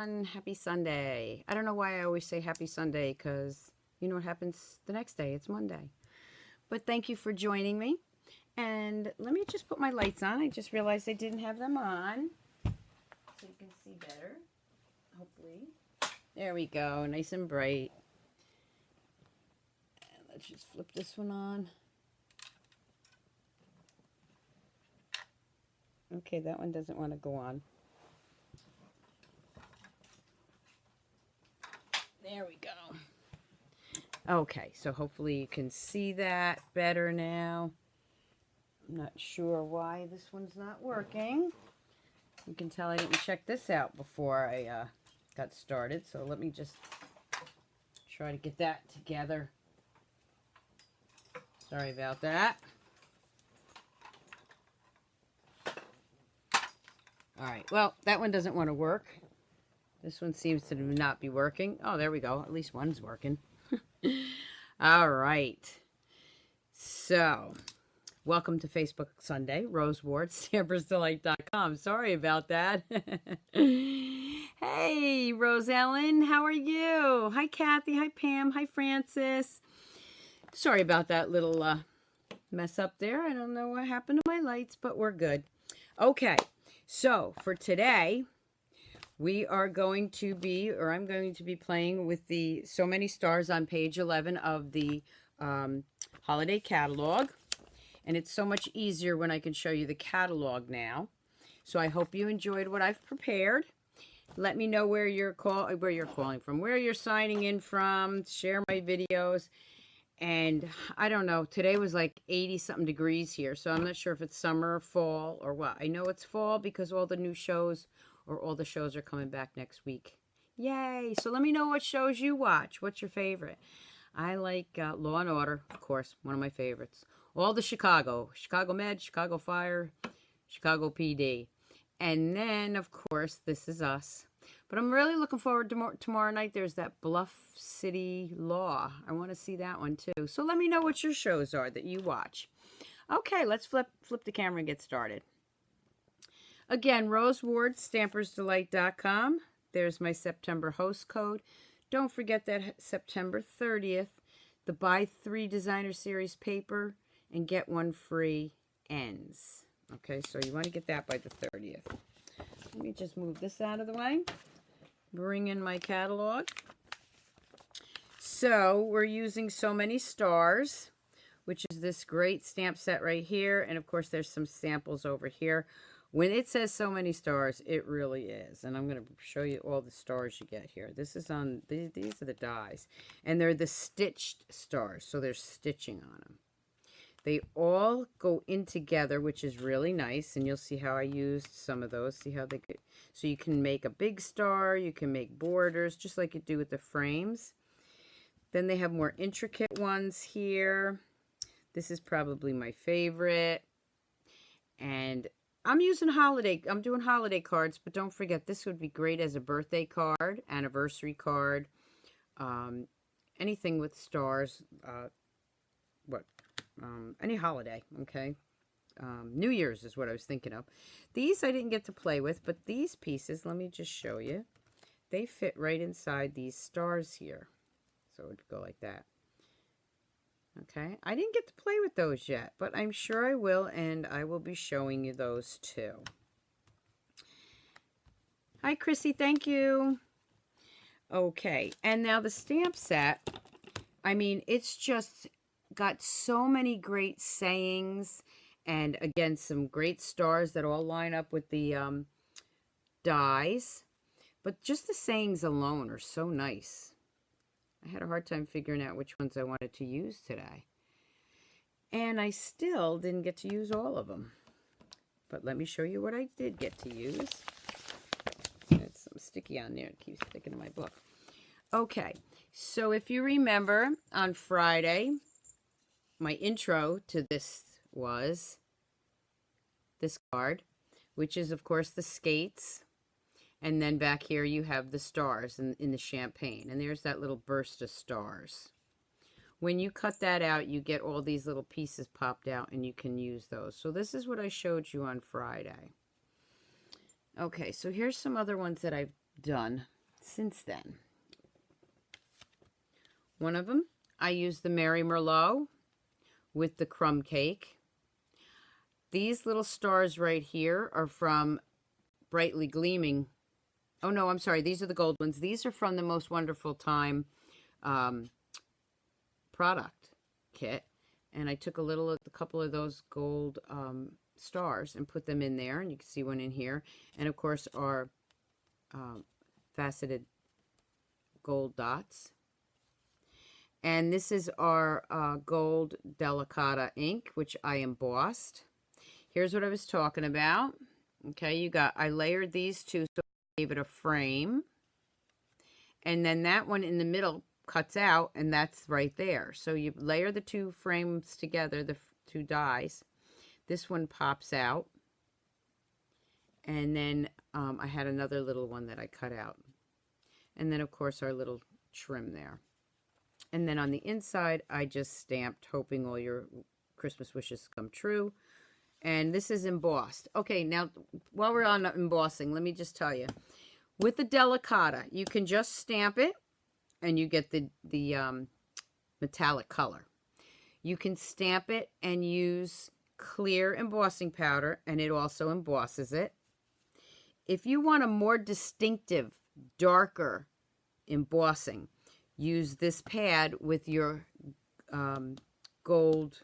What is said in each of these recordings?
Happy Sunday. I don't know why I always say happy Sunday because you know what happens the next day. It's Monday. But thank you for joining me. And let me just put my lights on. I just realized I didn't have them on. So you can see better, hopefully. There we go. Nice and bright. And let's just flip this one on. Okay, that one doesn't want to go on. There we go. Okay, so hopefully you can see that better now. I'm not sure why this one's not working. You can tell I didn't check this out before I got started, so let me just try to get that together. Sorry about that. Alright, well, that one doesn't want to work. This one seems to not be working. Oh, there we go. At least one's working. All right. So, welcome to Facebook Sunday. Rose Ward, Stampersdelight.com. Sorry about that. Hey, Rose Ellen. How are you? Hi, Kathy. Hi, Pam. Hi, Francis. Sorry about that little mess up there. I don't know what happened to my lights, but we're good. Okay. So, for today, we are going to be, or I'm going to be playing with the So Many Stars on page 11 of the holiday catalog. And it's so much easier when I can show you the catalog now. So I hope you enjoyed what I've prepared. Let me know where you're calling from, where you're signing in from, share my videos. And I don't know, today was like 80-something degrees here, so I'm not sure if it's summer or fall or what. I know it's fall because all the new shows or all the shows are coming back next week. Yay! So let me know what shows you watch. What's your favorite? I like Law and Order, of course, one of my favorites. All the Chicago Med, Chicago Fire, Chicago PD. And then, of course, This Is Us. But I'm really looking forward to tomorrow night. There's that Bluff City Law. I want to see that one too. So let me know what your shows are that you watch. Okay, let's flip the camera and get started. Again, Rose Ward, Stampersdelight.com. There's my September host code. Don't forget that September 30th, the buy 3 designer series paper and get 1 free ends. Okay, so you want to get that by the 30th. Let me just move this out of the way. Bring in my catalog. So we're using So Many Stars, which is this great stamp set right here. And of course, there's some samples over here. When it says So Many Stars, it really is. And I'm going to show you all the stars you get here. This is on, these are the dies. And they're the stitched stars, so there's stitching on them. They all go in together, which is really nice. And you'll see how I used some of those. See how they get. So you can make a big star. You can make borders, just like you do with the frames. Then they have more intricate ones here. This is probably my favorite. And I'm doing holiday cards, but don't forget, this would be great as a birthday card, anniversary card, anything with stars, any holiday, okay? New Year's is what I was thinking of. These I didn't get to play with, but these pieces, let me just show you. They fit right inside these stars here. So it would go like that. Okay, I didn't get to play with those yet, but I'm sure I will, and I will be showing you those too. Hi, Chrissy, thank you. Okay, and now the stamp set, I mean, it's just got so many great sayings, and again, some great stars that all line up with the dies, but just the sayings alone are so nice. I had a hard time figuring out which ones I wanted to use today. And I still didn't get to use all of them. But let me show you what I did get to use. There's some sticky on there. It keeps sticking to my book. Okay, so if you remember, on Friday, my intro to this was this card, which is, of course, the skates. And then back here you have the stars in the champagne. And there's that little burst of stars. When you cut that out, you get all these little pieces popped out, and you can use those. So this is what I showed you on Friday. Okay, so here's some other ones that I've done since then. One of them, I used the Mary Merlot with the crumb cake. These little stars right here are from Brightly Gleaming. Oh, no, I'm sorry. These are the gold ones. These are from the Most Wonderful Time product kit. And I took a couple of those gold stars and put them in there. And you can see one in here. And, of course, our faceted gold dots. And this is our gold Delicata ink, which I embossed. Here's what I was talking about. Okay, I layered these two, so I gave it a frame. And then that one in the middle cuts out, and that's right there. So you layer the two frames together, the two dies. This one pops out. And then I had another little one that I cut out. And then, of course, our little trim there. And then on the inside, I just stamped, hoping all your Christmas wishes come true. And this is embossed. Okay, now, while we're on embossing, let me just tell you. With the Delicata, you can just stamp it, and you get the metallic color. You can stamp it and use clear embossing powder, and it also embosses it. If you want a more distinctive, darker embossing, use this pad with your gold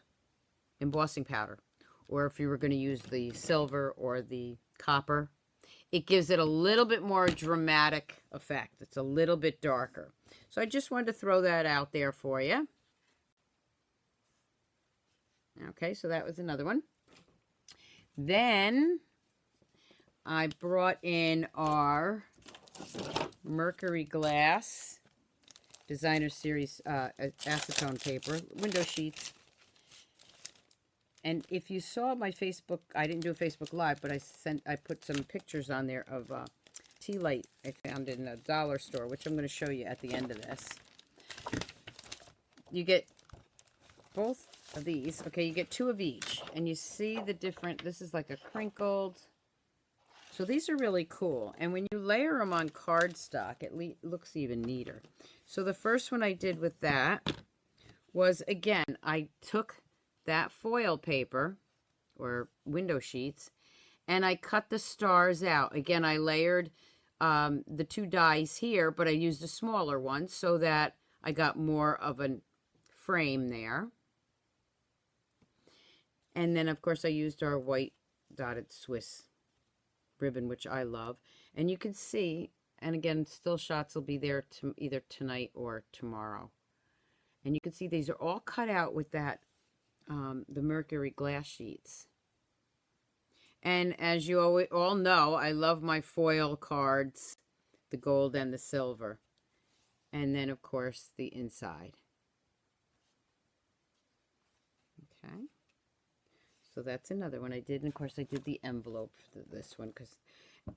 embossing powder. Or if you were going to use the silver or the copper, it gives it a little bit more dramatic effect. It's a little bit darker. So I just wanted to throw that out there for you. Okay, so that was another one. Then I brought in our Mercury glass designer series acetone paper, window sheets. And if you saw my Facebook, I didn't do a Facebook Live, but I put some pictures on there of tea light I found in a dollar store, which I'm going to show you at the end of this. You get both of these. Okay, you get two of each. And you see the different, this is like a crinkled. So these are really cool. And when you layer them on cardstock, it looks even neater. So the first one I did with that was, again, I took that foil paper or window sheets and I cut the stars out. Again, I layered the two dies here, but I used a smaller one so that I got more of a frame there. And then, of course, I used our white dotted Swiss ribbon, which I love. And you can see, and again, still shots will be there either tonight or tomorrow. And you can see these are all cut out with that the Mercury glass sheets. And as you all know, I love my foil cards, the gold and the silver. And then, of course, the inside. Okay. So that's another one I did. And, of course, I did the envelope for this one. Because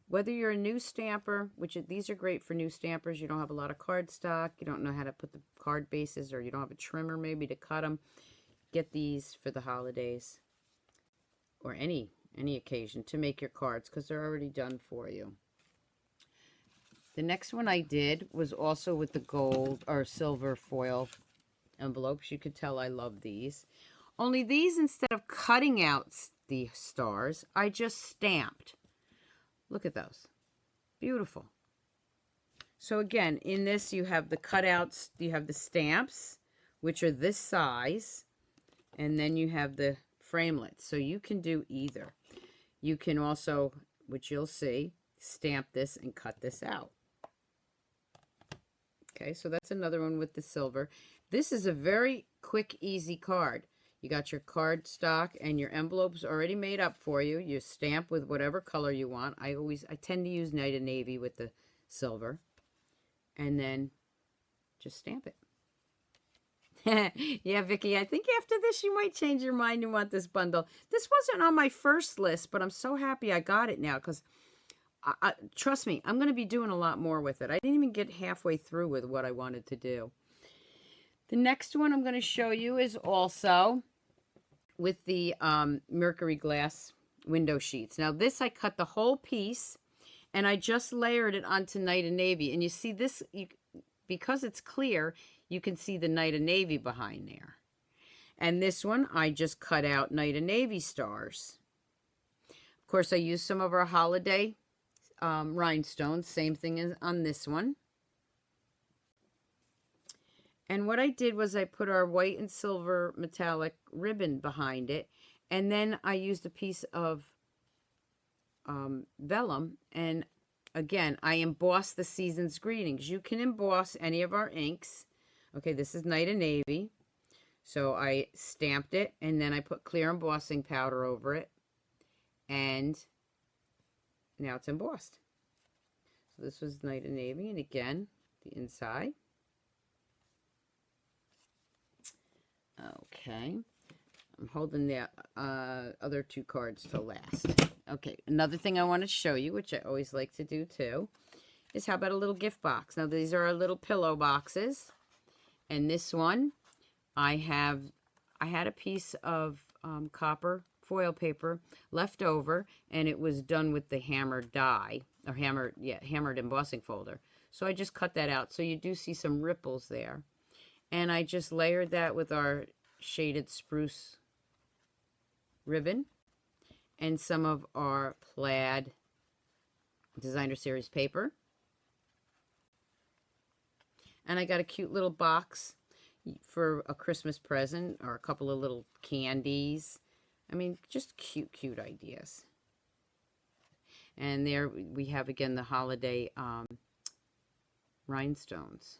whether you're a new stamper, these are great for new stampers, you don't have a lot of cardstock, you don't know how to put the card bases, or you don't have a trimmer maybe to cut them, get these for the holidays or any occasion to make your cards because they're already done for you. The next one I did was also with the gold or silver foil envelopes. You could tell I love these. Only these, instead of cutting out the stars, I just stamped. Look at those. Beautiful. So again, in this you have the cutouts, you have the stamps, which are this size. And then you have the framelits. So you can do either. You can also, which you'll see, stamp this and cut this out. Okay, so that's another one with the silver. This is a very quick, easy card. You got your card stock and your envelopes already made up for you. You stamp with whatever color you want. I tend to use Night of Navy with the silver. And then just stamp it. Yeah, Vicki, I think after this you might change your mind and want this bundle. This wasn't on my first list, but I'm so happy I got it now because, trust me, I'm going to be doing a lot more with it. I didn't even get halfway through with what I wanted to do. The next one I'm going to show you is also with the Mercury glass window sheets. Now this I cut the whole piece And I just layered it onto Night of Navy. And you see this, because it's clear, you can see the Night of Navy behind there. And this one, I just cut out Night of Navy stars. Of course, I used some of our holiday rhinestones. Same thing as on this one. And what I did was I put our white and silver metallic ribbon behind it. And then I used a piece of vellum. And again, I embossed the season's greetings. You can emboss any of our inks. Okay, this is Night of Navy. So I stamped it, and then I put clear embossing powder over it. And now it's embossed. So this was Night of Navy. And again, the inside. Okay, I'm holding the other two cards to last. Okay, another thing I want to show you, which I always like to do too, is how about a little gift box. Now these are our little pillow boxes, and this one I had a piece of copper foil paper left over, and it was done with the hammered die, or hammered embossing folder. So I just cut that out, so you do see some ripples there. And I just layered that with our shaded spruce ribbon and some of our Plaid designer series paper. And I got a cute little box for a Christmas present, or a couple of little candies. I mean, just cute, cute ideas. And there we have, again, the holiday rhinestones.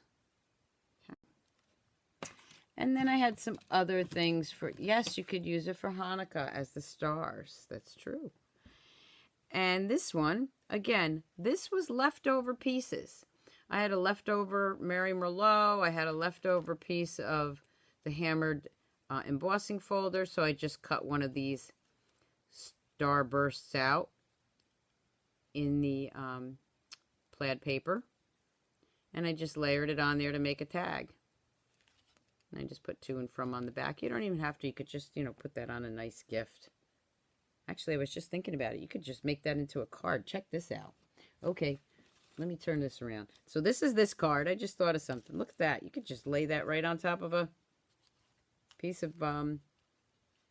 And then I had some other things for, yes, you could use it for Hanukkah as the stars. That's true. And this one, again, this was leftover pieces. I had a leftover Mary Merlot. I had a leftover piece of the hammered embossing folder. So I just cut one of these star bursts out in the plaid paper. And I just layered it on there to make a tag. And I just put to and from on the back. You don't even have to. You could just, put that on a nice gift. Actually, I was just thinking about it. You could just make that into a card. Check this out. Okay, let me turn this around. So this is this card. I just thought of something. Look at that. You could just lay that right on top of a piece of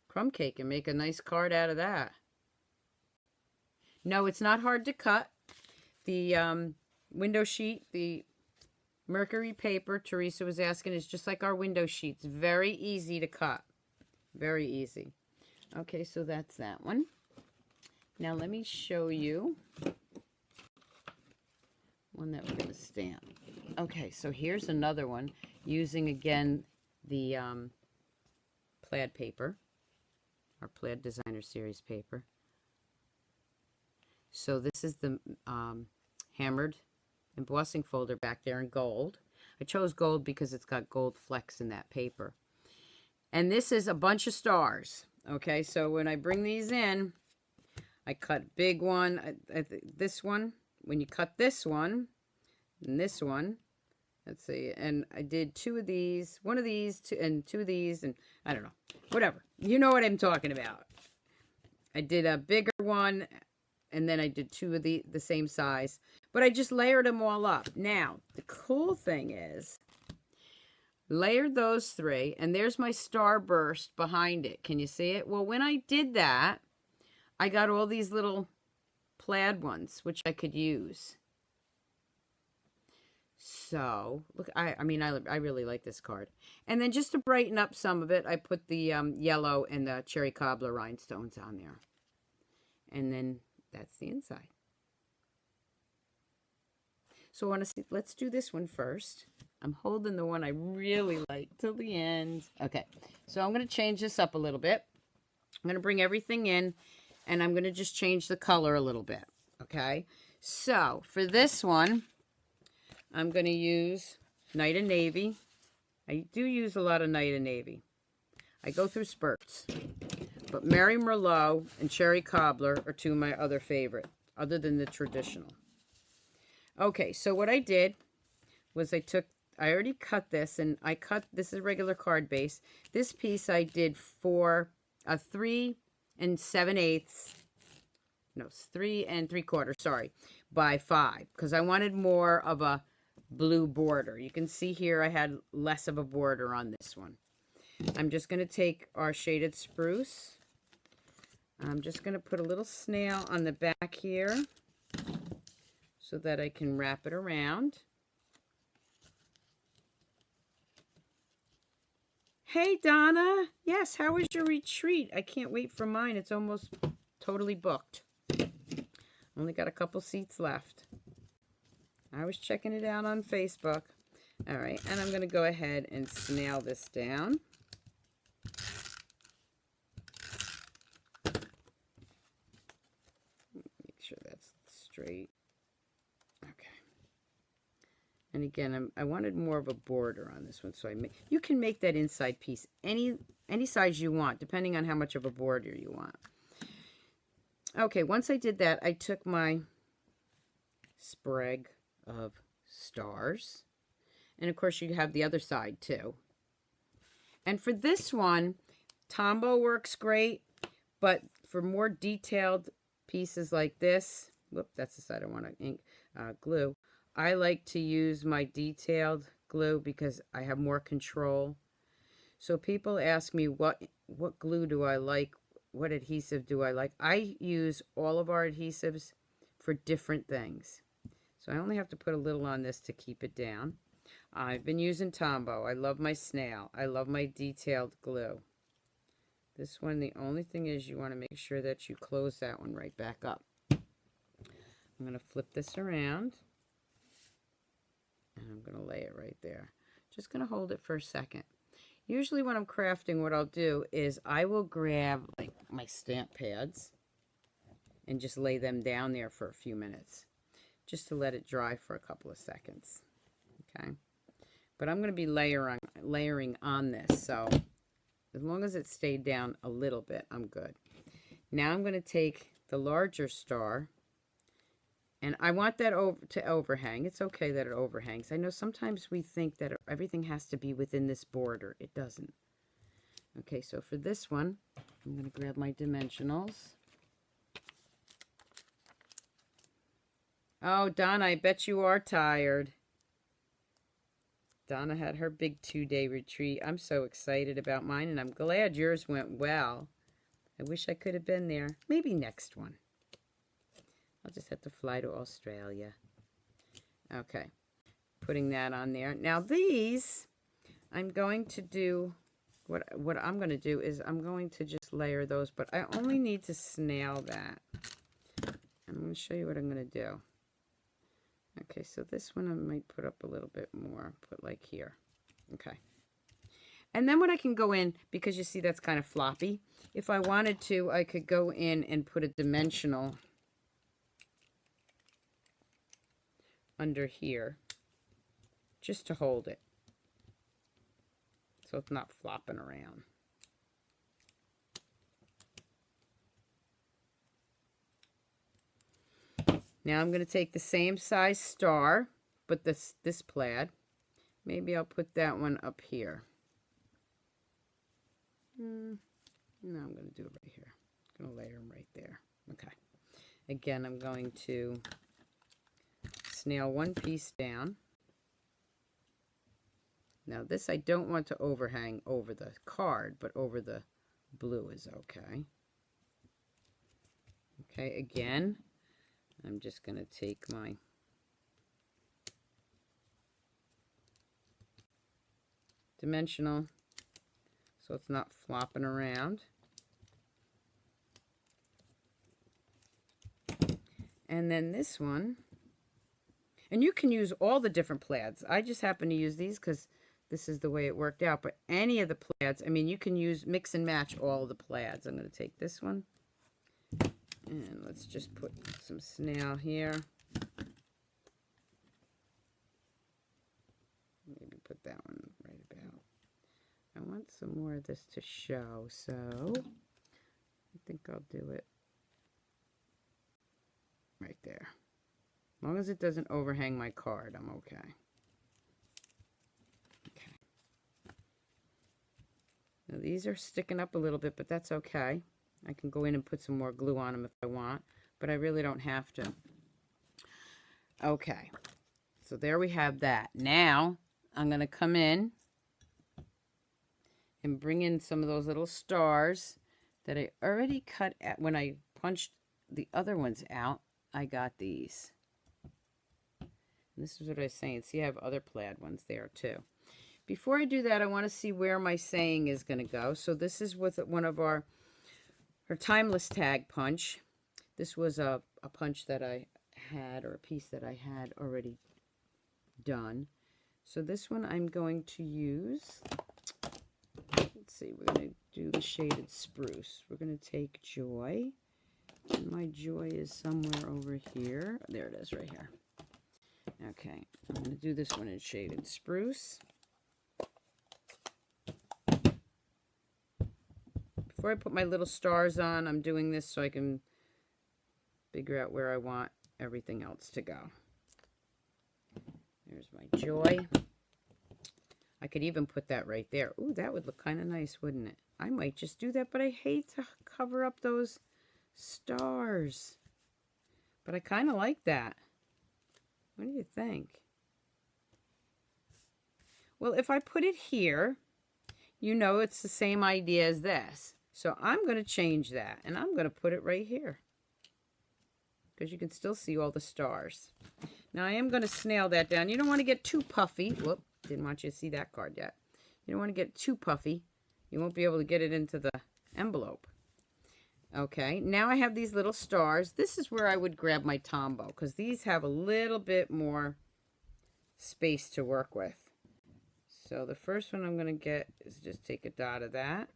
crumb cake and make a nice card out of that. No, it's not hard to cut. The window sheet, the Mercury paper, Teresa was asking, is just like our window sheets. Very easy to cut. Very easy. Okay, so that's that one. Now let me show you one that we're going to stamp. Okay, so here's another one using, again, the plaid paper, our Plaid Designer Series paper. So this is the hammered embossing folder back there in gold. I chose gold because it's got gold flecks in that paper. And this is a bunch of stars. Okay, so when I bring these in, I cut big one, this one. When you cut this one, and this one, let's see, and I did two of these, one of these, and two of these, and I don't know, whatever. You know what I'm talking about. I did a bigger one, and then I did two of the same size. But I just layered them all up. Now, the cool thing is, layered those three, and there's my starburst behind it. Can you see it? Well, when I did that, I got all these little plaid ones, which I could use. So, look, I really like this card. And then just to brighten up some of it, I put the yellow and the cherry cobbler rhinestones on there. And then that's the inside. So I want to see, let's do this one first. I'm holding the one I really like till the end. Okay, so I'm going to change this up a little bit. I'm going to bring everything in, and I'm going to just change the color a little bit. Okay, so for this one, I'm going to use Night of Navy. I do use a lot of Night of Navy. I go through spurts. But Mary Merlot and Cherry Cobbler are two of my other favorite, other than the traditional. Okay, so what I did was I already cut this, and this is a regular card base. This piece I did for a 3 7/8. No, it's 3 3/4, sorry. by 5 because I wanted more of a blue border. You can see here I had less of a border on this one. I'm just going to take our shaded spruce. I'm just going to put a little snail on the back here so that I can wrap it around. Hey, Donna. Yes, how was your retreat? I can't wait for mine. It's almost totally booked. Only got a couple seats left. I was checking it out on Facebook. All right, and I'm going to go ahead and snail this down. Make sure that's straight. Okay. And again, I wanted more of a border on this one, so you can make that inside piece any size you want, depending on how much of a border you want. Okay, once I did that, I took my sprig of stars. And of course, you have the other side too. And for this one, Tombow works great, but for more detailed pieces like this, whoop, that's the side I want to ink, glue. I like to use my detailed glue because I have more control. So people ask me what glue do I like, what adhesive do I like. I use all of our adhesives for different things. So I only have to put a little on this to keep it down. I've been using Tombow. I love my snail. I love my detailed glue. This one, the only thing is you want to make sure that you close that one right back up. I'm going to flip this around. And I'm going to lay it right there. Just going to hold it for a second. Usually when I'm crafting, what I'll do is I will grab like my stamp pads and just lay them down there for a few minutes. Just to let it dry for a couple of seconds. Okay. But I'm going to be layering on this, so as long as it stayed down a little bit, I'm good. Now I'm going to take the larger star, and I want that to overhang. It's okay that it overhangs. I know sometimes we think that everything has to be within this border. It doesn't. Okay, so for this one, I'm going to grab my dimensionals. Oh, Donna, I bet you are tired. Donna had her big 2-day retreat. I'm so excited about mine, and I'm glad yours went well. I wish I could have been there. Maybe next one. I'll just have to fly to Australia. Okay, putting that on there. Now these, I'm going to do, what I'm going to do is I'm going to just layer those, but I only need to snail that. I'm going to show you what I'm going to do. Okay, so this one I might put up a little bit more, put like here. Okay. And then what I can go in, because you see that's kind of floppy, if I wanted to, I could go in and put a dimensional under here, just to hold it, so it's not flopping around. Now I'm going to take the same size star, but this plaid. Maybe I'll put that one up here. No, I'm going to do it right here. I'm going to layer them right there. Okay. Again, I'm going to snail one piece down. Now this I don't want to overhang over the card, but over the blue is okay. Okay, again, I'm just going to take my dimensional so it's not flopping around. And then this one, and you can use all the different plaids. I just happen to use these because this is the way it worked out. But any of the plaids, I mean, you can use, mix and match all of the plaids. I'm going to take this one. And let's just put some snail here. Maybe put that one right about. I want some more of this to show, so I think I'll do it right there. As long as it doesn't overhang my card, I'm okay. Okay. Now these are sticking up a little bit, but that's okay. I can go in and put some more glue on them if I want, but I really don't have to. Okay, so there we have that. Now I'm going to come in and bring in some of those little stars that I already cut at when I punched the other ones out. I got these. And this is what I was saying. See, I have other plaid ones there too. Before I do that, I want to see where my saying is going to go. So this is with one of our timeless tag punch. This was a punch that I had, or a piece that I had already done. So this one I'm going to use, let's see, we're going to do the shaded spruce. We're going to take Joy, and my Joy is somewhere over here. There it is, right here. Okay, I'm going to do this one in shaded spruce. Before I put my little stars on, I'm doing this so I can figure out where I want everything else to go. There's my Joy. I could even put that right there. Ooh, that would look kind of nice, wouldn't it? I might just do that, but I hate to cover up those stars. But I kind of like that. What do you think? Well, if I put it here, you know it's the same idea as this. So I'm going to change that, and I'm going to put it right here, because you can still see all the stars. Now I am going to snail that down. You don't want to get too puffy. Whoop, didn't want you to see that card yet. You don't want to get too puffy. You won't be able to get it into the envelope. Okay, now I have these little stars. This is where I would grab my Tombow, because these have a little bit more space to work with. So the first one I'm going to get is just take a dot of that.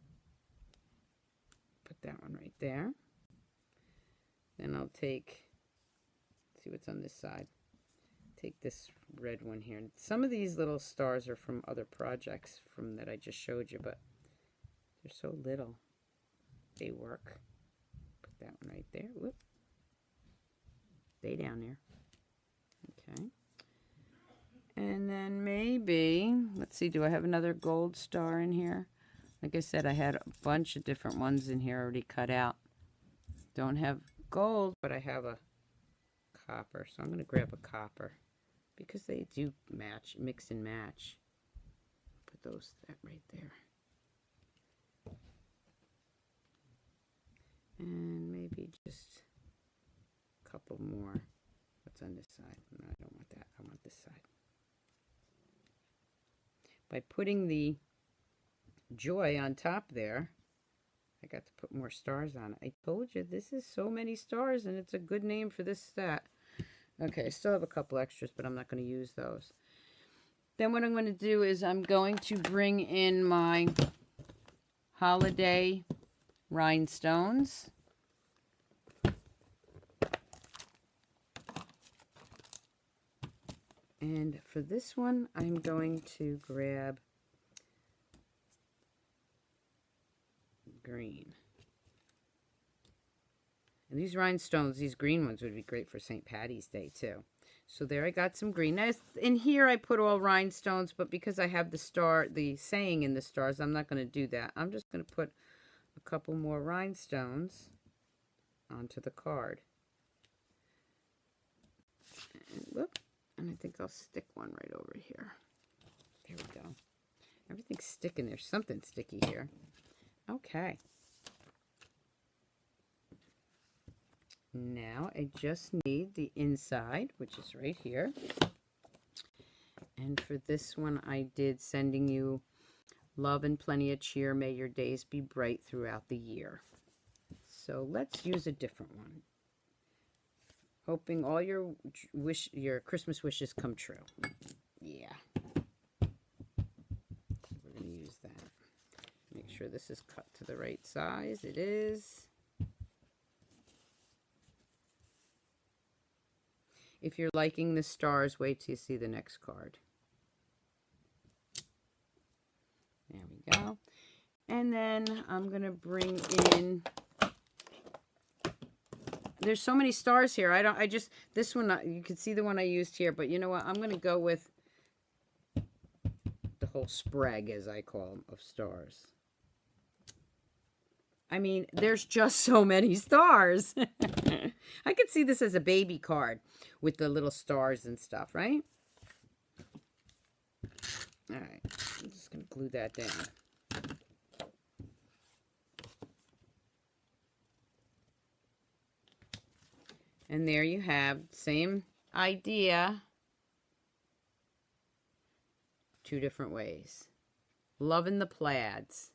Put that one right there. Then I'll take, see what's on this side. Take this red one here. Some of these little stars are from other projects from that I just showed you, but they're so little. They work. Put that one right there. Whoop. Stay down there. Okay. And then maybe, let's see, do I have another gold star in here? Like I said, I had a bunch of different ones in here already cut out. Don't have gold, but I have a copper. So I'm going to grab a copper because they do match, mix and match. Put that right there. And maybe just a couple more. What's on this side? No, I don't want that. I want this side. By putting the Joy on top there, I got to put more stars on it. I told you, this is so many stars, and it's a good name for this set. Okay, I still have a couple extras, but I'm not going to use those. Then what I'm going to do is I'm going to bring in my holiday rhinestones. And for this one, I'm going to grab green. And these rhinestones, these green ones would be great for St. Patty's Day too. So there I got some green. Now, in here I put all rhinestones, but because I have the saying in the stars, I'm not going to do that. I'm just going to put a couple more rhinestones onto the card. And, whoop. And I think I'll stick one right over here. There we go. Everything's sticking. There's something sticky here. Okay. Now I just need the inside, which is right here. And for this one, I did sending you love and plenty of cheer. May your days be bright throughout the year. So let's use a different one. Hoping all your Christmas wishes come true. Yeah. We're going to use that. Make sure this is cut to the right size. It is. If you're liking the stars, wait till you see the next card. There we go. And then I'm going to bring in... There's so many stars here. This one, you can see the one I used here, but you know what? I'm going to go with the whole sprague, as I call them, of stars. I mean, there's just so many stars. I could see this as a baby card with the little stars and stuff, right? All right, I'm just going to glue that down. And there you have, same idea, two different ways. Loving the plaids.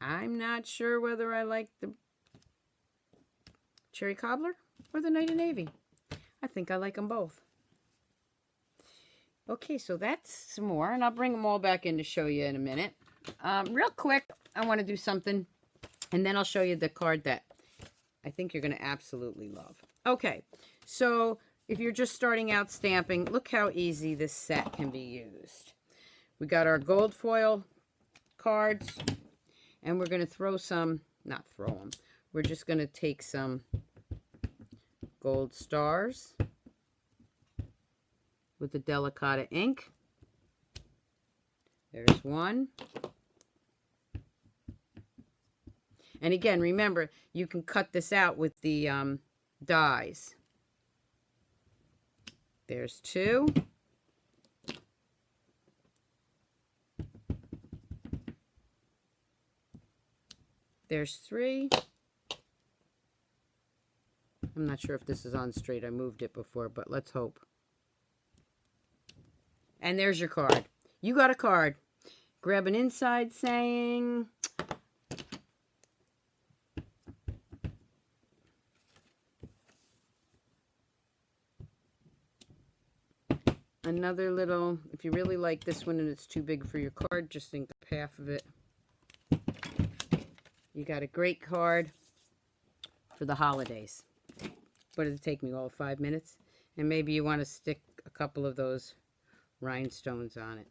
I'm not sure whether I like the cherry cobbler or the Night of Navy. I think I like them both. Okay, so that's some more, and I'll bring them all back in to show you in a minute. Real quick, I want to do something, and then I'll show you the card that I think you're going to absolutely love. Okay, so if you're just starting out stamping, look how easy this set can be used. We got our gold foil cards, and we're going to throw some, not throw them, we're just going to take some gold stars with the Delicata ink. There's one. And again, remember, you can cut this out with the dies. There's two. There's three. I'm not sure if this is on straight. I moved it before, but let's hope. And there's your card. You got a card. Grab an inside saying. Another little, if you really like this one and it's too big for your card, just ink up half of it. You got a great card for the holidays. What did it take me, all 5 minutes? And maybe you want to stick a couple of those rhinestones on it.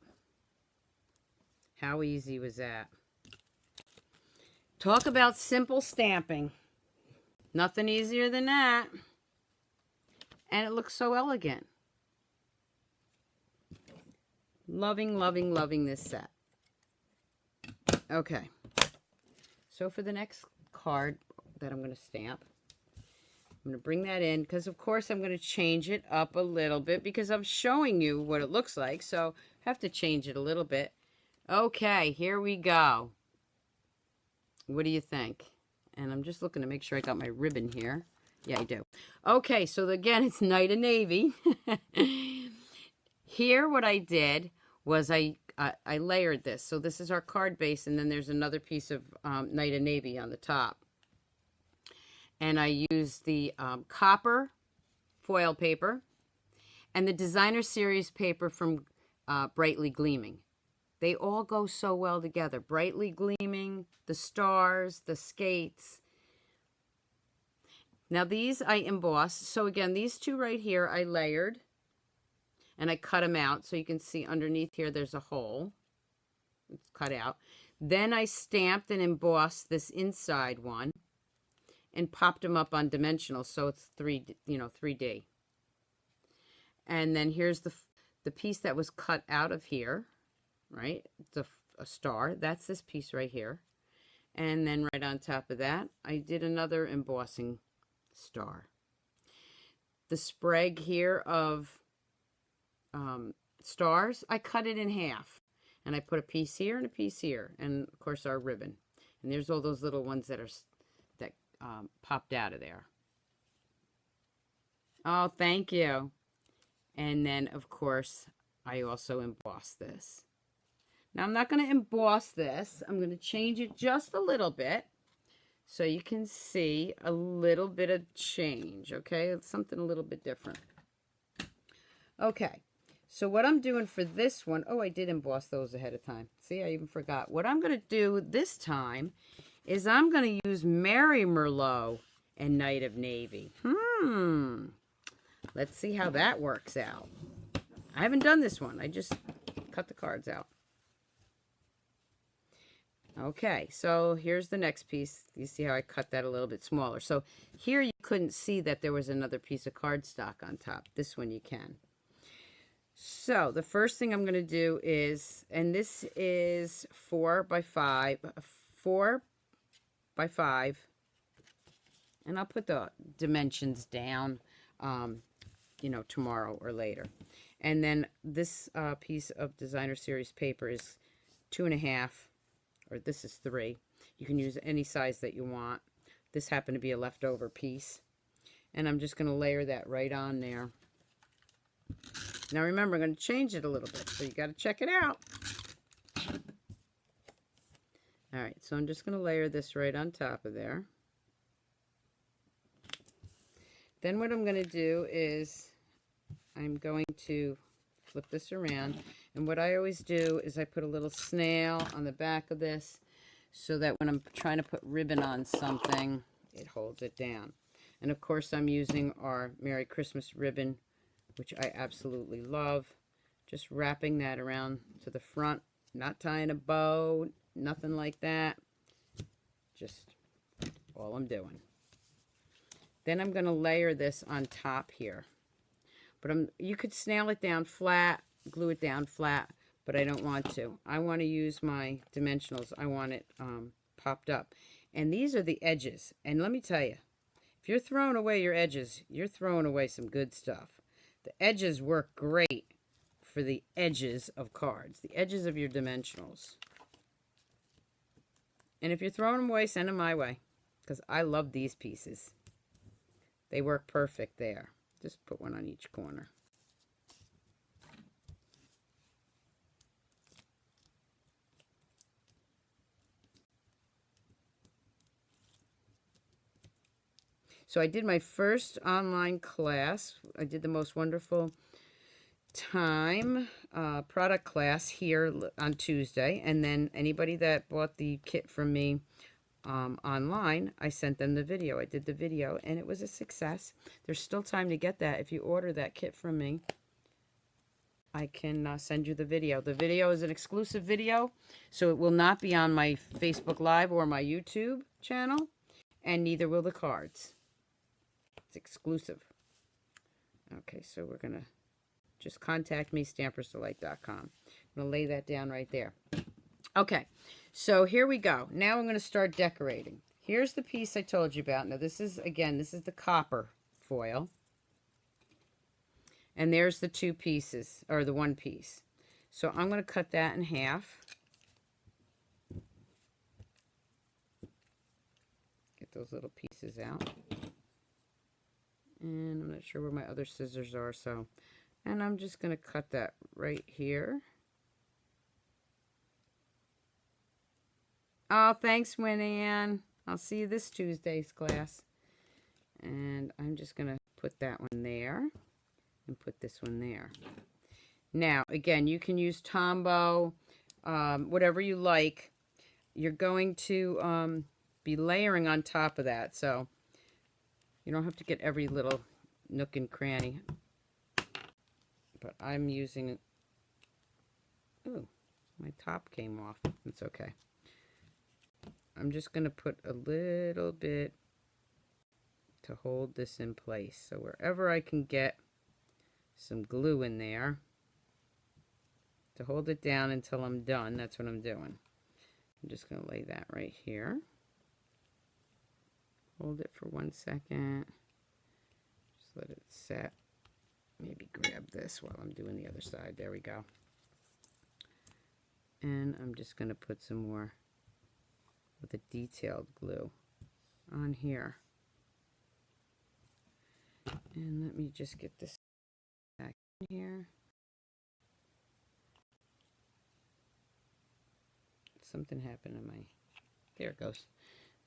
How easy was that? Talk about simple stamping. Nothing easier than that. And it looks so elegant. Loving, loving, loving this set. Okay. So for the next card that I'm going to stamp, I'm going to bring that in because, of course, I'm going to change it up a little bit because I'm showing you what it looks like. So I have to change it a little bit. Okay, here we go. What do you think? And I'm just looking to make sure I got my ribbon here. Yeah, I do. Okay, so again, it's Night of Navy. Here, what I did was I layered this. So this is our card base, and then there's another piece of Night of Navy on the top. And I used the copper foil paper and the Designer Series paper from Brightly Gleaming. They all go so well together. Brightly Gleaming, the stars, the skates. Now these I embossed. So again, these two right here I layered. And I cut them out so you can see underneath here there's a hole. It's cut out. Then I stamped and embossed this inside one and popped them up on dimensional so it's 3D. And then here's the piece that was cut out of here, right? It's a star. That's this piece right here. And then right on top of that, I did another embossing star. The sprague here of stars, I cut it in half. And I put a piece here and a piece here. And, of course, our ribbon. And there's all those little ones that popped out of there. Oh, thank you. And then, of course, I also embossed this. Now, I'm not going to emboss this. I'm going to change it just a little bit so you can see a little bit of change, okay? It's something a little bit different. Okay, so what I'm doing for this one, oh, I did emboss those ahead of time. See, I even forgot. What I'm going to do this time is I'm going to use Merry Merlot and Night of Navy. Let's see how that works out. I haven't done this one. I just cut the cards out. Okay, so here's the next piece. You see how I cut that a little bit smaller. So here you couldn't see that there was another piece of cardstock on top. This one you can. So the first thing I'm going to do is, and this is 4 by 5, 4 by 5, and I'll put the dimensions down, you know, tomorrow or later. And then this piece of designer series paper is 2.5, or this is 3. You can use any size that you want. This happened to be a leftover piece. And I'm just going to layer that right on there. Now remember, I'm going to change it a little bit, so you got to check it out. All right, so I'm just going to layer this right on top of there. Then what I'm going to do is I'm going to flip this around. And what I always do is I put a little snail on the back of this so that when I'm trying to put ribbon on something, it holds it down. And of course, I'm using our Merry Christmas ribbon, which I absolutely love. Just wrapping that around to the front, not tying a bow, nothing like that. Just all I'm doing. Then I'm going to layer this on top here. But you could snail it down flat, glue it down flat, but I don't want to. I want to use my dimensionals. I want it popped up. And these are the edges. And let me tell you, if you're throwing away your edges, you're throwing away some good stuff. The edges work great for the edges of cards, the edges of your dimensionals. And if you're throwing them away, send them my way, because I love these pieces. They work perfect there. Just put one on each corner. So I did my first online class. I did the most wonderful time product class here on Tuesday. And then anybody that bought the kit from me online, I sent them the video. I did the video and it was a success. There's still time to get that. If you order that kit from me, I can send you the video. The video is an exclusive video, so it will not be on my Facebook Live or my YouTube channel, and neither will the cards. It's exclusive. Okay, so we're going to just contact me, stampersdelight.com. I'm going to lay that down right there. Okay, so here we go. Now I'm going to start decorating. Here's the piece I told you about. Now this is, again, this is the copper foil. And there's the 2 pieces, or the 1 piece. So I'm going to cut that in half. Get those little pieces out. And I'm not sure where my other scissors are, so, and I'm just going to cut that right here. Oh, thanks, Winnie Ann. I'll see you this Tuesday's class. And I'm just going to put that one there and put this one there. Now, again, you can use Tombow, whatever you like. You're going to be layering on top of that, so you don't have to get every little nook and cranny. But I'm using, ooh, my top came off. It's okay. I'm just going to put a little bit to hold this in place. So wherever I can get some glue in there to hold it down until I'm done, that's what I'm doing. I'm just going to lay that right here. Hold it for 1 second. Just let it set. Maybe grab this while I'm doing the other side. There we go. And I'm just going to put some more of the detailed glue on here. And let me just get this back in here. Something happened to my, there it goes.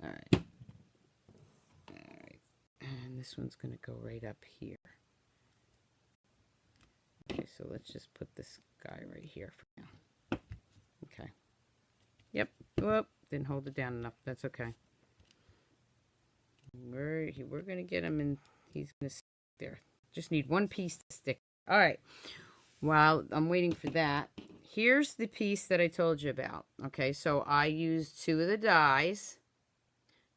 All right. And this one's going to go right up here. Okay, so let's just put this guy right here for now. Okay. Yep. Whoop. Didn't hold it down enough. That's okay. We're going to get him in. He's going to stick there. Just need 1 piece to stick. All right. While I'm waiting for that, here's the piece that I told you about. Okay, so I used 2 of the dies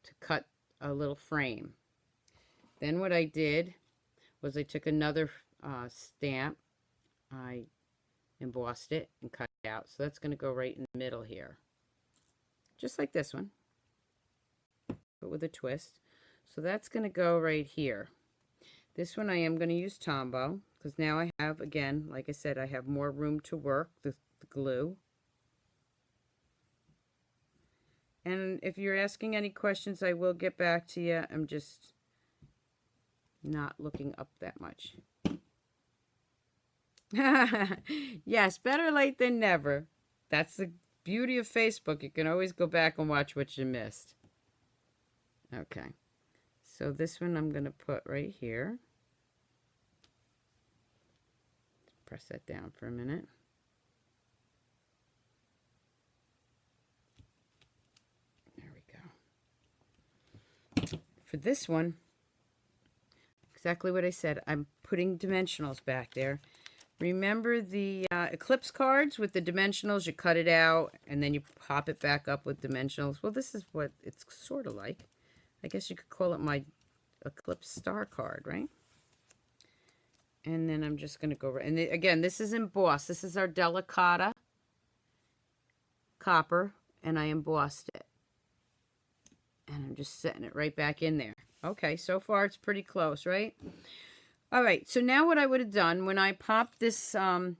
to cut a little frame. Then what I did was I took another stamp I embossed it and cut it out. So that's going to go right in the middle here. Just like this one, but with a twist. So that's going to go right here. This one I am going to use Tombow because now I have, again, like I said, I have more room to work the glue. And if you're asking any questions, I will get back to you. I'm just not looking up that much. Yes, better late than never. That's the beauty of Facebook. You can always go back and watch what you missed. Okay. So this one I'm going to put right here. Press that down for a minute. There we go. For this one, exactly what I said. I'm putting dimensionals back there. Remember the eclipse cards with the dimensionals? You cut it out and then you pop it back up with dimensionals. Well, this is what it's sort of like. I guess you could call it my eclipse star card, right? And then I'm just going to go, and again, this is embossed. This is our Delicata copper, and I embossed it. And I'm just setting it right back in there. Okay, so far it's pretty close, right? All right, so now what I would have done when I popped this, the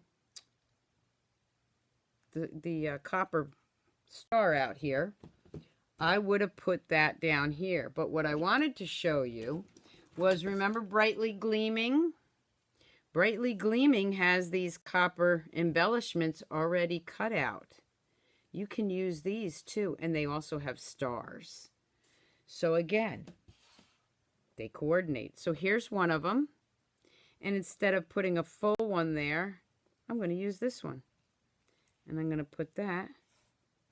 copper star out here, I would have put that down here. But what I wanted to show you was, remember Brightly Gleaming? Brightly Gleaming has these copper embellishments already cut out. You can use these too, and they also have stars. So again, they coordinate. So here's one of them. And instead of putting a full one there, I'm going to use this one. And I'm going to put that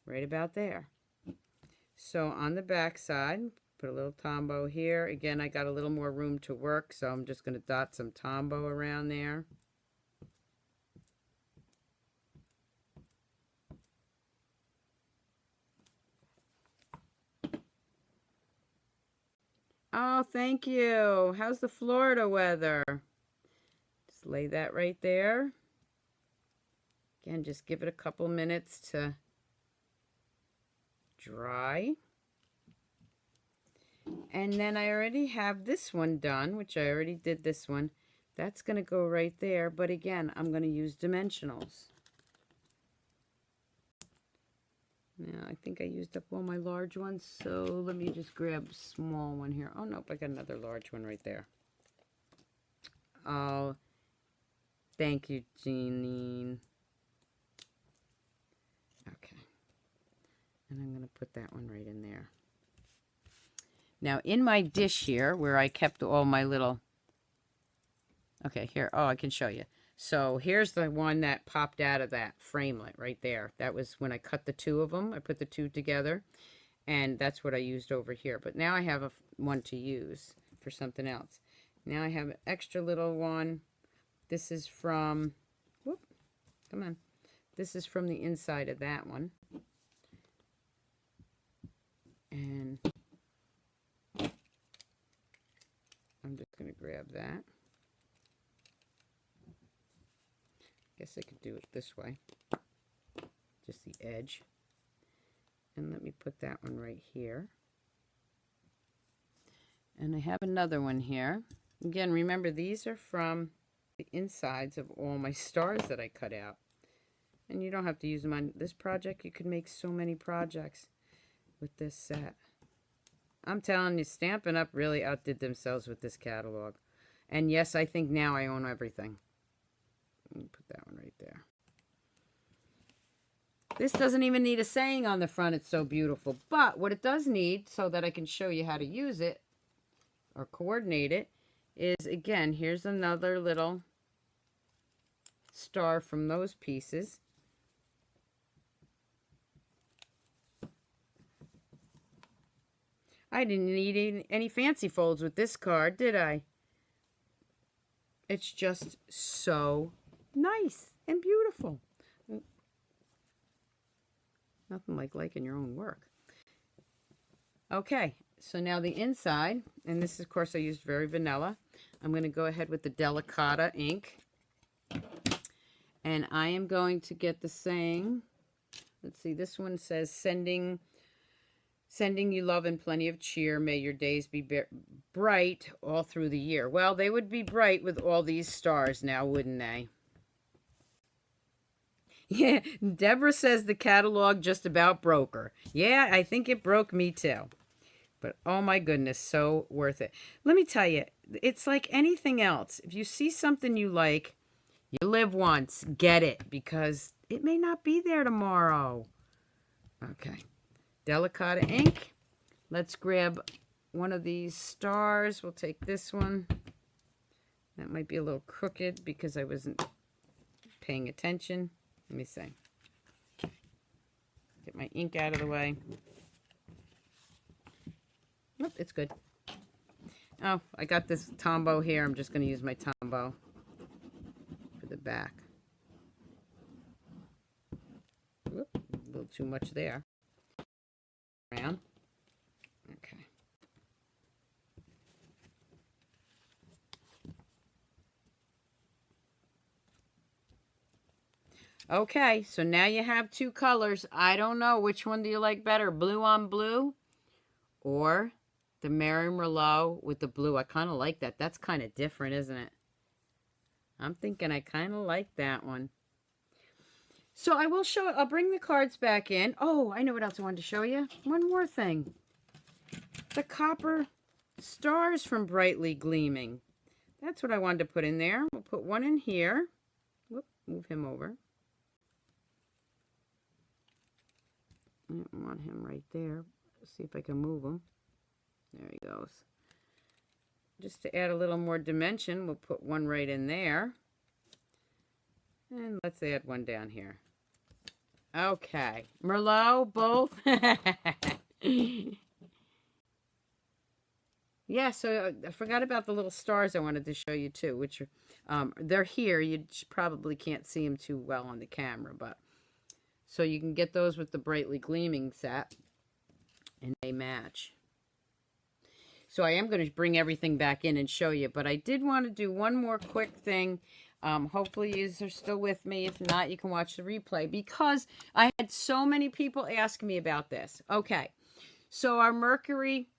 right about there. So on the back side, put a little Tombow here. Again, I got a little more room to work, so I'm just going to dot some Tombow around there. Oh, thank you. How's the Florida weather? Just lay that right there. Again, just give it a couple minutes to dry. And then I already have this one done, which I already did this one. That's going to go right there. But again, I'm going to use dimensionals. Now, I think I used up all my large ones, so let me just grab a small one here. Oh, nope, I got another large one right there. Oh, thank you, Jeanine. Okay. And I'm going to put that one right in there. Now, in my dish here, where I kept all my little... Okay, here. Oh, I can show you. So, here's the one that popped out of that framelit right there. That was when I cut the two of them. I put the two together, and that's what I used over here. But now I have one to use for something else. Now I have an extra little one. This is from... Whoop, come on. This is from the inside of that one. And... I'm just going to grab that. Guess I could do it this way. Just the edge. And let me put that one right here. And I have another one here. Again, remember these are from the insides of all my stars that I cut out. And you don't have to use them on this project. You could make so many projects with this set. I'm telling you, Stampin' Up! Really outdid themselves with this catalog. And yes, I think now I own everything. Let me put that one right there. This doesn't even need a saying on the front. It's so beautiful. But what it does need, so that I can show you how to use it or coordinate it, is, again, here's another little star from those pieces. I didn't need any fancy folds with this card, did I? It's just so nice and beautiful. Nothing like liking your own work. Okay, so now the inside, and this, of course, I used very vanilla. I'm going to go ahead with the Delicata ink. And I am going to get the saying. Let's see, this one says, sending you love and plenty of cheer. May your days be bright all through the year. Well, they would be bright with all these stars now, wouldn't they? Yeah, Deborah says the catalog just about broke her. Yeah, I think it broke me too. But oh my goodness, so worth it. Let me tell you, it's like anything else. If you see something you like, you live once, get it, because it may not be there tomorrow. Okay, Delicata ink. Let's grab one of these stars. We'll take this one. That might be a little crooked because I wasn't paying attention. Let me see. Get my ink out of the way. Nope, it's good. Oh, I got this Tombow here. I'm just going to use my Tombow for the back. Whoop, a little too much there. Around. Okay. Okay, so now you have two colors. I don't know, which one do you like better? Blue on blue or the Mary Merlot with the blue? I kind of like that. That's kind of different, isn't it? I'm thinking I kind of like that one. So I will show, I'll bring the cards back in. Oh, I know what else I wanted to show you. One more thing. The copper stars from Brightly Gleaming. That's what I wanted to put in there. We'll put one in here. Whoop, move him over. I don't want him right there. Let's see if I can move him. There he goes. Just to add a little more dimension, we'll put one right in there. And let's add one down here. Okay. Merlot, both. Yeah, so I forgot about the little stars I wanted to show you too, which are, they're here. You probably can't see them too well on the camera, but so you can get those with the Brightly Gleaming set, and they match. So I am going to bring everything back in and show you, but I did want to do one more quick thing. Hopefully you are still with me. If not, you can watch the replay, because I had so many people ask me about this. Okay, so our Mercury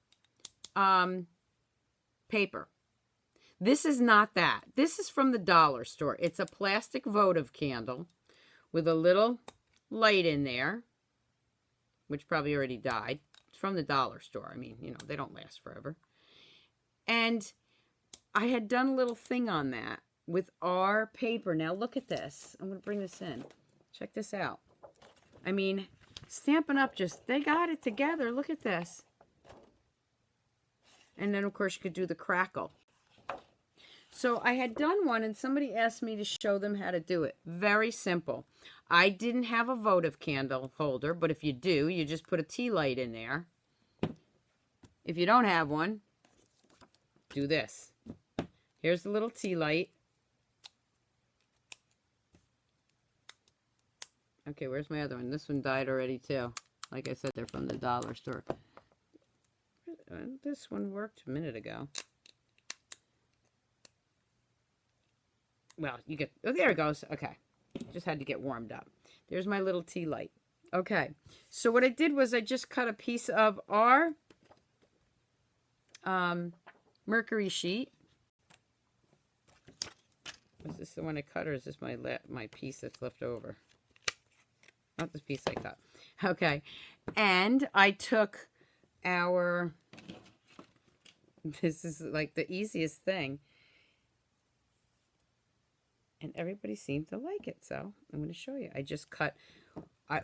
paper. This is not that. This is from the dollar store. It's a plastic votive candle with a little light in there, which probably already died. It's from the dollar store. I mean, you know, they don't last forever. And I had done a little thing on that with our paper. Now look at this. I'm going to bring this in. Check this out. I mean, Stampin' Up! They got it together. Look at this. And then, of course, you could do the crackle. So I had done one, and somebody asked me to show them how to do it. Very simple. I didn't have a votive candle holder, but if you do, you just put a tea light in there. If you don't have one, do this. Here's the little tea light. Okay, where's my other one? This one died already, too. Like I said, they're from the dollar store. This one worked a minute ago. Well, you get... Oh, there it goes. Okay. Just had to get warmed up. There's my little tea light. Okay. So what I did was I just cut a piece of our Mercury sheet. Is this the one I cut, or is this my piece that's left over? Not this piece I cut. Okay. And I took our... This is like the easiest thing. And everybody seemed to like it, so I'm going to show you. I just cut...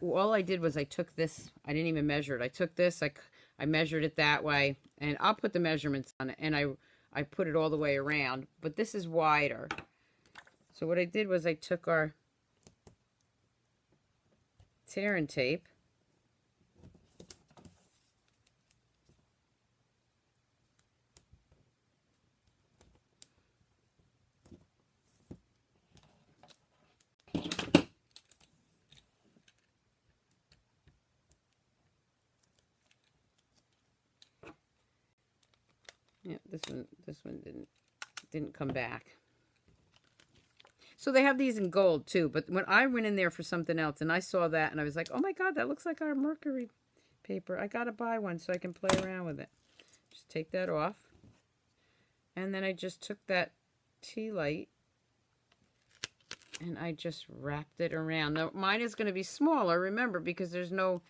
all I did was I took this... I didn't even measure it. I took this, I measured it that way, and I'll put the measurements on it, and I put it all the way around, but this is wider. So what I did was I took our tear and tape, yeah, this one didn't come back. So they have these in gold too. But when I went in there for something else and I saw that and I was like, oh my God, that looks like our Mercury paper. I got to buy one so I can play around with it. Just take that off. And then I just took that tea light and I just wrapped it around. Now mine is going to be smaller, remember, because there's no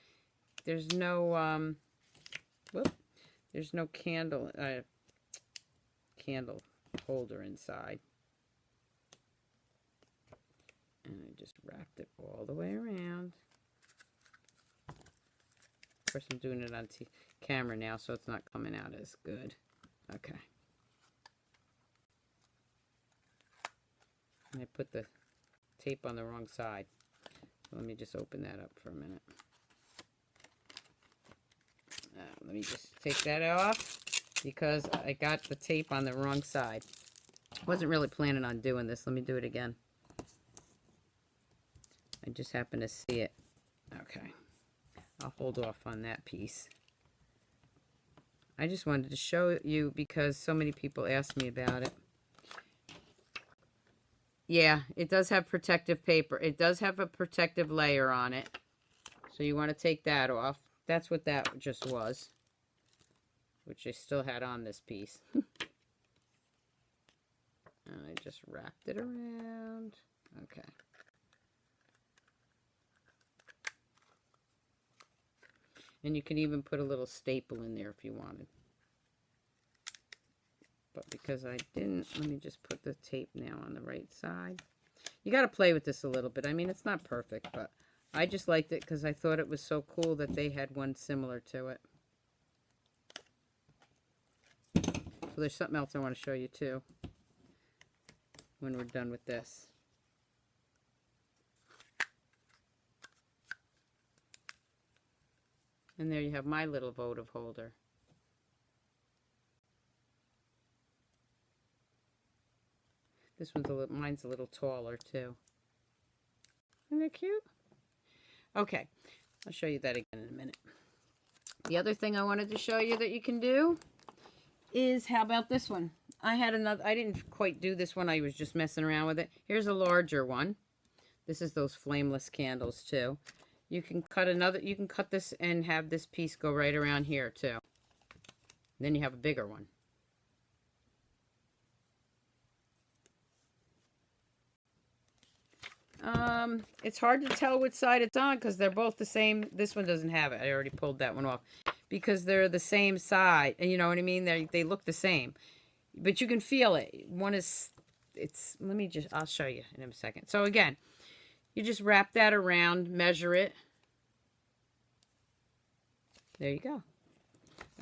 candle holder inside. And I just wrapped it all the way around. Of course, I'm doing it on camera now, so it's not coming out as good. Okay. And I put the tape on the wrong side. So let me just open that up for a minute. Let me just take that off because I got the tape on the wrong side. Wasn't really planning on doing this. Let me do it again. I just happened to see it. Okay. I'll hold off on that piece. I just wanted to show you because so many people asked me about it. Yeah, it does have protective paper. It does have a protective layer on it. So you want to take that off. That's what that just was. Which I still had on this piece. And I just wrapped it around. Okay. And you can even put a little staple in there if you wanted. But because I didn't, let me just put the tape now on the right side. You got to play with this a little bit. I mean, it's not perfect, but I just liked it because I thought it was so cool that they had one similar to it. So there's something else I want to show you too when we're done with this. And there you have my little votive holder. This one's mine's a little taller too. Isn't that cute? Okay, I'll show you that again in a minute. The other thing I wanted to show you that you can do is, how about this one? I had another, I didn't quite do this one. I was just messing around with it. Here's a larger one. This is those flameless candles too. You can cut this and have this piece go right around here too. Then you have a bigger one. It's hard to tell which side it's on because they're both the same. This one doesn't have it. I already pulled that one off because they're the same side. And you know what I mean? They look the same, but you can feel it. One is, I'll show you in a second. So again, you just wrap that around, measure it. There you go.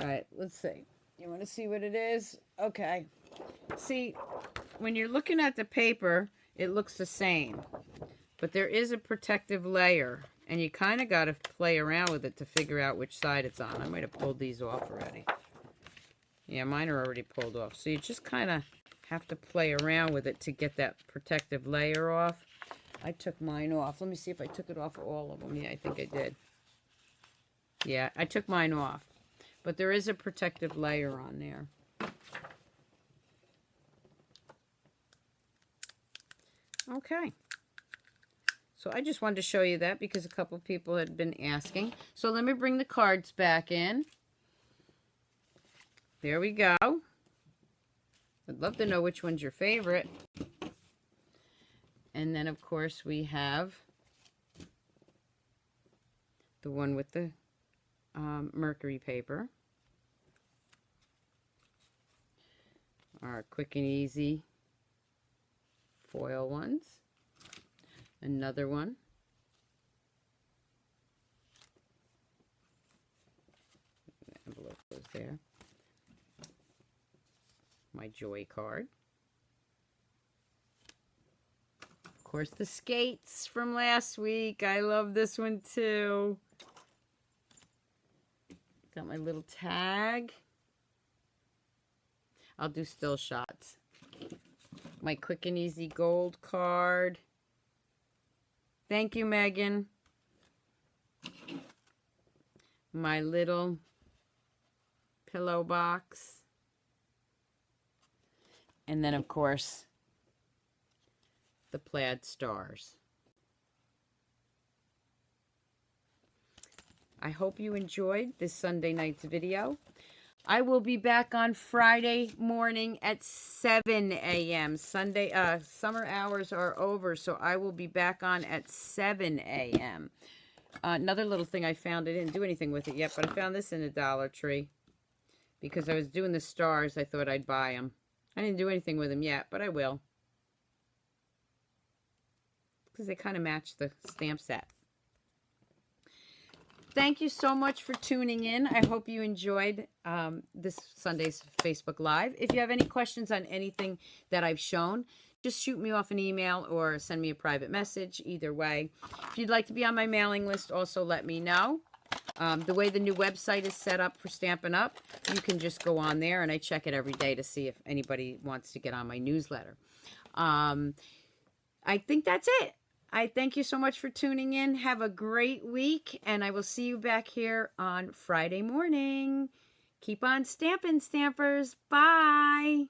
All right, let's see. You want to see what it is? Okay. See, when you're looking at the paper, it looks the same. But there is a protective layer, and you kind of got to play around with it to figure out which side it's on. I might have pulled these off already. Yeah, mine are already pulled off. So you just kind of have to play around with it to get that protective layer off. I took mine off. Let me see if I took it off of all of them. Yeah, I think I did. Yeah, I took mine off. But there is a protective layer on there. Okay. So I just wanted to show you that because a couple of people had been asking. So let me bring the cards back in. There we go. I'd love to know which one's your favorite. And then, of course, we have the one with the Mercury paper. Our quick and easy foil ones. Another one. The envelope goes there. My joy card. Of course, the skates from last week. I love this one too. Got my little tag. I'll do still shots. My quick and easy gold card. Thank you, Megan. My little pillow box. And then, of course, the plaid stars. I hope you enjoyed this Sunday night's video. I will be back on Friday morning at 7 a.m. Sunday, summer hours are over, so I will be back on at 7 a.m. Another little thing I found, I didn't do anything with it yet, but I found this in a Dollar Tree. Because I was doing the stars, I thought I'd buy them. I didn't do anything with them yet, but I will. Because they kind of match the stamp set. Thank you so much for tuning in. I hope you enjoyed this Sunday's Facebook Live. If you have any questions on anything that I've shown, just shoot me off an email or send me a private message. Either way. If you'd like to be on my mailing list, also let me know. The way the new website is set up for Stampin' Up, you can just go on there, and I check it every day to see if anybody wants to get on my newsletter. I think that's it. I thank you so much for tuning in. Have a great week, and I will see you back here on Friday morning. Keep on stamping, Stampers. Bye.